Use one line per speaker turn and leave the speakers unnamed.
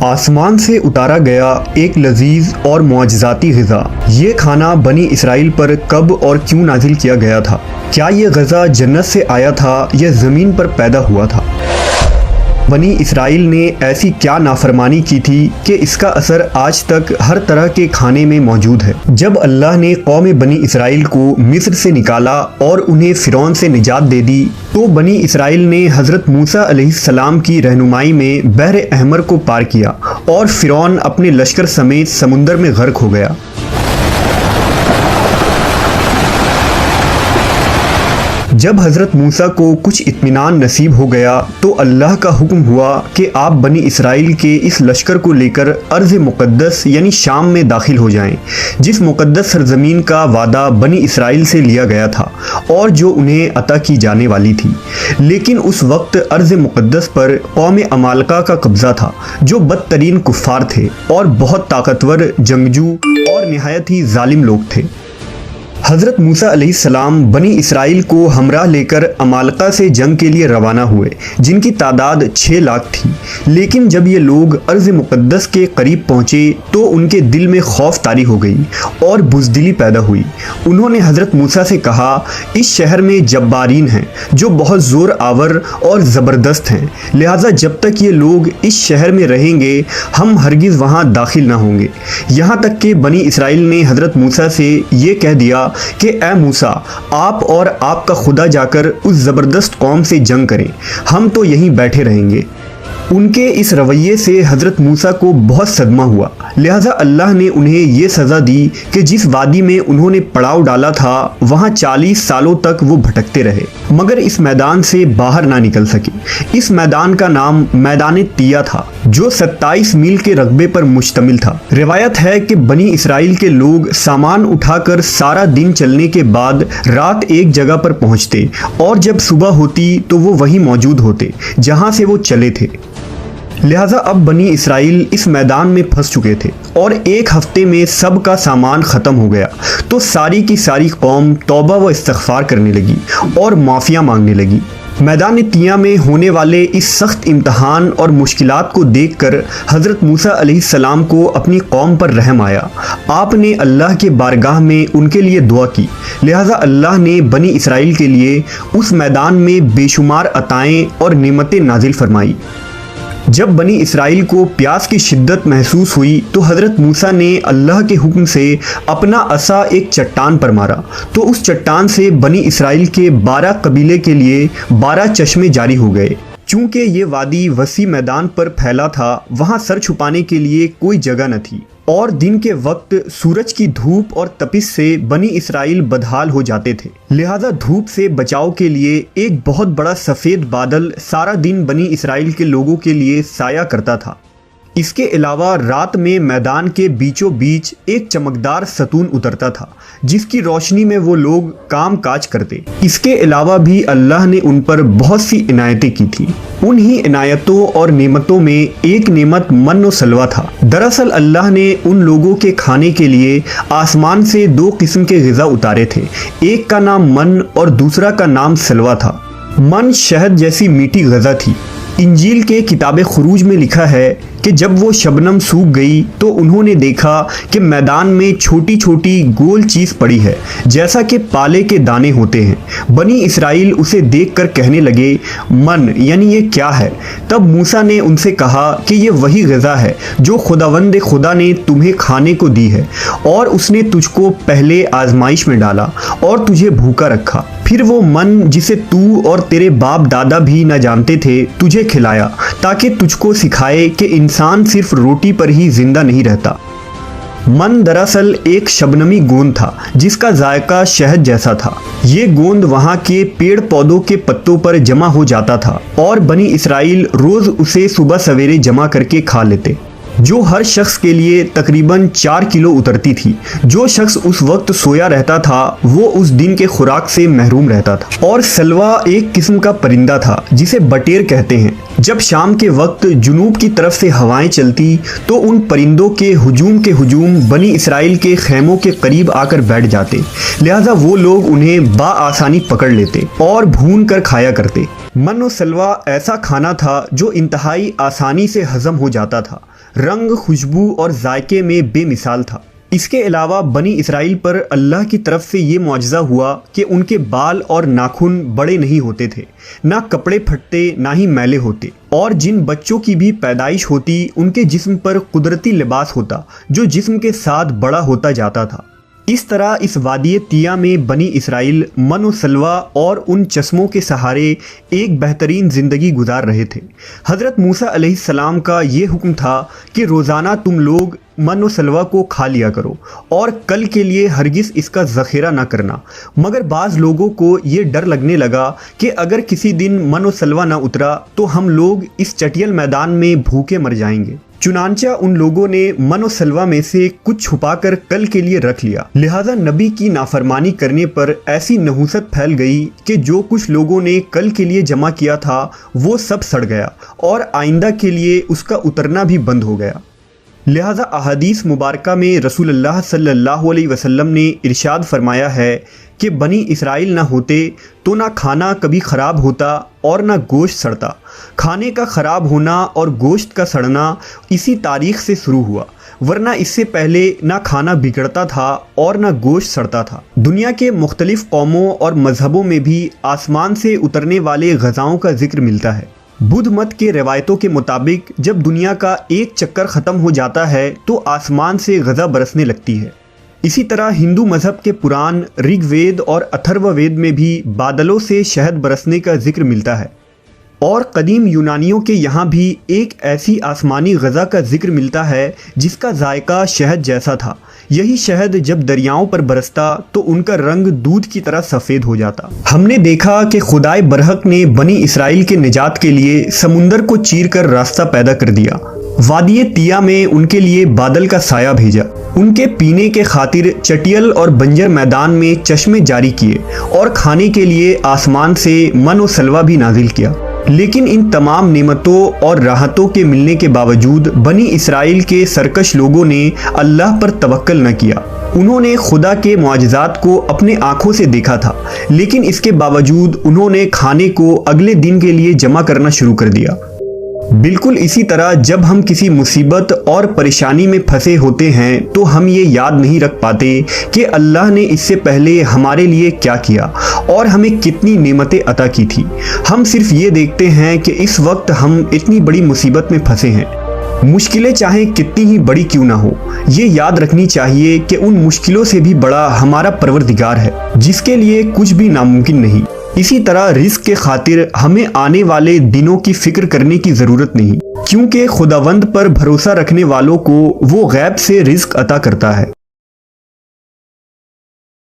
آسمان سے اتارا گیا ایک لذیذ اور معجزاتی غذا۔ یہ کھانا بنی اسرائیل پر کب اور کیوں نازل کیا گیا تھا؟ کیا یہ غذا جنت سے آیا تھا یا زمین پر پیدا ہوا تھا؟ بنی اسرائیل نے ایسی کیا نافرمانی کی تھی کہ اس کا اثر آج تک ہر طرح کے کھانے میں موجود ہے؟ جب اللہ نے قوم بنی اسرائیل کو مصر سے نکالا اور انہیں فرعون سے نجات دے دی تو بنی اسرائیل نے حضرت موسیٰ علیہ السلام کی رہنمائی میں بحر احمر کو پار کیا اور فرعون اپنے لشکر سمیت سمندر میں غرق ہو گیا۔ جب حضرت موسیٰ کو کچھ اطمینان نصیب ہو گیا تو اللہ کا حکم ہوا کہ آپ بنی اسرائیل کے اس لشکر کو لے کر ارض مقدس یعنی شام میں داخل ہو جائیں، جس مقدس سرزمین کا وعدہ بنی اسرائیل سے لیا گیا تھا اور جو انہیں عطا کی جانے والی تھی۔ لیکن اس وقت ارض مقدس پر قوم عمالقہ کا قبضہ تھا، جو بدترین کفار تھے اور بہت طاقتور جنگجو اور نہایت ہی ظالم لوگ تھے۔ حضرت موسیٰ علیہ السلام بنی اسرائیل کو ہمراہ لے کر عمالقہ سے جنگ کے لیے روانہ ہوئے، جن کی تعداد 6 لاکھ تھی۔ لیکن جب یہ لوگ ارض مقدس کے قریب پہنچے تو ان کے دل میں خوف طاری ہو گئی اور بزدلی پیدا ہوئی۔ انہوں نے حضرت موسیٰ سے کہا، اس شہر میں جبارین ہیں جو بہت زور آور اور زبردست ہیں، لہٰذا جب تک یہ لوگ اس شہر میں رہیں گے ہم ہرگز وہاں داخل نہ ہوں گے۔ یہاں تک کہ بنی اسرائیل نے حضرت موسیٰ سے یہ کہہ دیا کہ اے موسیٰ، آپ اور آپ کا خدا جا کر اس زبردست قوم سے جنگ کریں، ہم تو یہیں بیٹھے رہیں گے۔ ان کے اس رویے سے حضرت موسیٰ کو بہت صدمہ ہوا، لہٰذا اللہ نے انہیں یہ سزا دی کہ جس وادی میں انہوں نے پڑاؤ ڈالا تھا وہاں 40 سالوں تک وہ بھٹکتے رہے مگر اس میدان سے باہر نہ نکل سکے۔ اس میدان کا نام میدان تیہ تھا، جو 27 میل کے رقبے پر مشتمل تھا۔ روایت ہے کہ بنی اسرائیل کے لوگ سامان اٹھا کر سارا دن چلنے کے بعد رات ایک جگہ پر پہنچتے اور جب صبح ہوتی تو وہ وہیں موجود ہوتے جہاں سے وہ چلے تھے۔ لہٰذا اب بنی اسرائیل اس میدان میں پھنس چکے تھے اور ایک ہفتے میں سب کا سامان ختم ہو گیا تو ساری کی ساری قوم توبہ و استغفار کرنے لگی اور معافیاں مانگنے لگی۔ میدان تیہ میں ہونے والے اس سخت امتحان اور مشکلات کو دیکھ کر حضرت موسیٰ علیہ السلام کو اپنی قوم پر رحم آیا۔ آپ نے اللہ کے بارگاہ میں ان کے لیے دعا کی، لہٰذا اللہ نے بنی اسرائیل کے لیے اس میدان میں بے شمار عطائیں اور نعمتیں نازل فرمائی۔ جب بنی اسرائیل کو پیاس کی شدت محسوس ہوئی تو حضرت موسیٰ نے اللہ کے حکم سے اپنا عصا ایک چٹان پر مارا تو اس چٹان سے بنی اسرائیل کے 12 قبیلے کے لیے 12 چشمے جاری ہو گئے۔ چونکہ یہ وادی وسیع میدان پر پھیلا تھا، وہاں سر چھپانے کے لیے کوئی جگہ نہ تھی اور دن کے وقت سورج کی دھوپ اور تپش سے بنی اسرائیل بدحال ہو جاتے تھے، لہٰذا دھوپ سے بچاؤ کے لیے ایک بہت بڑا سفید بادل سارا دن بنی اسرائیل کے لوگوں کے لیے سایہ کرتا تھا۔ اس کے علاوہ رات میں میدان کے بیچوں بیچ ایک چمکدار ستون اترتا تھا جس کی روشنی میں وہ لوگ کام کاج کرتے۔ اس کے علاوہ بھی اللہ نے ان پر بہت سی عنایتیں کی تھی۔ انہی عنایتوں اور نعمتوں میں ایک نعمت من و سلوہ تھا۔ دراصل اللہ نے ان لوگوں کے کھانے کے لیے آسمان سے 2 قسم کے غذا اتارے تھے، ایک کا نام من اور دوسرا کا نام سلوہ تھا۔ من شہد جیسی میٹھی غذا تھی۔ انجیل کے کتاب خروج میں لکھا ہے کہ جب وہ شبنم سوکھ گئی تو انہوں نے دیکھا کہ میدان میں چھوٹی چھوٹی گول چیز پڑی ہے جیسا کہ پالے کے دانے ہوتے ہیں۔ بنی اسرائیل اسے دیکھ کر کہنے لگے، من یعنی یہ کیا ہے؟ تب موسیٰ نے ان سے کہا کہ یہ وہی غذا ہے جو خداوند خدا نے تمہیں کھانے کو دی ہے، اور اس نے تجھ کو پہلے آزمائش میں ڈالا اور تجھے بھوکا رکھا، پھر وہ من جسے تو اور تیرے باپ دادا بھی نہ جانتے تھے تجھے کھلایا، تاکہ تجھ کو سکھائے کہ انسان صرف روٹی پر ہی زندہ نہیں رہتا۔ من دراصل ایک شبنمی گوند تھا جس کا ذائقہ شہد جیسا تھا۔ یہ گوند وہاں کے پیڑ پودوں کے پتوں پر جمع ہو جاتا تھا اور بنی اسرائیل روز اسے صبح سویرے جمع کر کے کھا لیتے، جو ہر شخص کے لیے تقریباً 4 کلو اترتی تھی۔ جو شخص اس وقت سویا رہتا تھا وہ اس دن کے خوراک سے محروم رہتا تھا۔ اور سلوہ ایک قسم کا پرندہ تھا جسے بٹیر کہتے ہیں۔ جب شام کے وقت جنوب کی طرف سے ہوائیں چلتی تو ان پرندوں کے ہجوم بنی اسرائیل کے خیموں کے قریب آ کر بیٹھ جاتے، لہٰذا وہ لوگ انہیں بآسانی پکڑ لیتے اور بھون کر کھایا کرتے۔ من و سلوہ ایسا کھانا تھا جو انتہائی آسانی سے ہضم ہو جاتا تھا۔ رنگ، خوشبو اور ذائقے میں بے مثال تھا۔ اس کے علاوہ بنی اسرائیل پر اللہ کی طرف سے یہ معجزہ ہوا کہ ان کے بال اور ناخن بڑے نہیں ہوتے تھے، نہ کپڑے پھٹتے نہ ہی میلے ہوتے، اور جن بچوں کی بھی پیدائش ہوتی ان کے جسم پر قدرتی لباس ہوتا جو جسم کے ساتھ بڑا ہوتا جاتا تھا۔ اس طرح اس وادی طیہ میں بنی اسرائیل من و سلوہ اور ان چشموں کے سہارے ایک بہترین زندگی گزار رہے تھے۔ حضرت موسیٰ علیہ السلام کا یہ حکم تھا کہ روزانہ تم لوگ من و سلوہ کو کھا لیا کرو اور کل کے لیے ہرگز اس کا ذخیرہ نہ کرنا، مگر بعض لوگوں کو یہ ڈر لگنے لگا کہ اگر کسی دن من و سلوہ نہ اترا تو ہم لوگ اس چٹیل میدان میں بھوکے مر جائیں گے۔ چنانچہ ان لوگوں نے من و سلوہ میں سے کچھ چھپا کر کل کے لیے رکھ لیا، لہٰذا نبی کی نافرمانی کرنے پر ایسی نحوست پھیل گئی کہ جو کچھ لوگوں نے کل کے لیے جمع کیا تھا وہ سب سڑ گیا اور آئندہ کے لیے اس کا اترنا بھی بند ہو گیا۔ لہٰذا احادیث مبارکہ میں رسول اللہ صلی اللہ علیہ وسلم نے ارشاد فرمایا ہے کہ بنی اسرائیل نہ ہوتے تو نہ کھانا کبھی خراب ہوتا اور نہ گوشت سڑتا۔ کھانے کا خراب ہونا اور گوشت کا سڑنا اسی تاریخ سے شروع ہوا، ورنہ اس سے پہلے نہ کھانا بگڑتا تھا اور نہ گوشت سڑتا تھا۔ دنیا کے مختلف قوموں اور مذہبوں میں بھی آسمان سے اترنے والے غذاؤں کا ذکر ملتا ہے۔ بدھ مت کے روایتوں کے مطابق جب دنیا کا ایک چکر ختم ہو جاتا ہے تو آسمان سے غذا برسنے لگتی ہے۔ اسی طرح ہندو مذہب کے پران رگ وید اور اتھرو وید میں بھی بادلوں سے شہد برسنے کا ذکر ملتا ہے، اور قدیم یونانیوں کے یہاں بھی ایک ایسی آسمانی غذا کا ذکر ملتا ہے جس کا ذائقہ شہد جیسا تھا۔ یہی شہد جب دریاؤں پر برستا تو ان کا رنگ دودھ کی طرح سفید ہو جاتا۔ ہم نے دیکھا کہ خدائے برحق نے بنی اسرائیل کے نجات کے لیے سمندر کو چیر کر راستہ پیدا کر دیا، وادی طیہ میں ان کے لیے بادل کا سایہ بھیجا، ان کے پینے کے خاطر چٹیل اور بنجر میدان میں چشمے جاری کیے، اور کھانے کے لیے آسمان سے من و سلوہ بھی نازل کیا۔ لیکن ان تمام نعمتوں اور راحتوں کے ملنے کے باوجود بنی اسرائیل کے سرکش لوگوں نے اللہ پر توکل نہ کیا۔ انہوں نے خدا کے معجزات کو اپنے آنکھوں سے دیکھا تھا، لیکن اس کے باوجود انہوں نے کھانے کو اگلے دن کے لیے جمع کرنا شروع کر دیا۔ بالکل اسی طرح جب ہم کسی مصیبت اور پریشانی میں پھنسے ہوتے ہیں تو ہم یہ یاد نہیں رکھ پاتے کہ اللہ نے اس سے پہلے ہمارے لیے کیا کیا اور ہمیں کتنی نعمتیں عطا کی تھی۔ ہم صرف یہ دیکھتے ہیں کہ اس وقت ہم اتنی بڑی مصیبت میں پھنسے ہیں۔ مشکلیں چاہے کتنی ہی بڑی کیوں نہ ہو، یہ یاد رکھنی چاہیے کہ ان مشکلوں سے بھی بڑا ہمارا پروردگار ہے جس کے لیے کچھ بھی ناممکن نہیں۔ اسی طرح رزق کے خاطر ہمیں آنے والے دنوں کی فکر کرنے کی ضرورت نہیں، کیونکہ خداوند پر بھروسہ رکھنے والوں کو وہ غیب سے رزق عطا کرتا ہے۔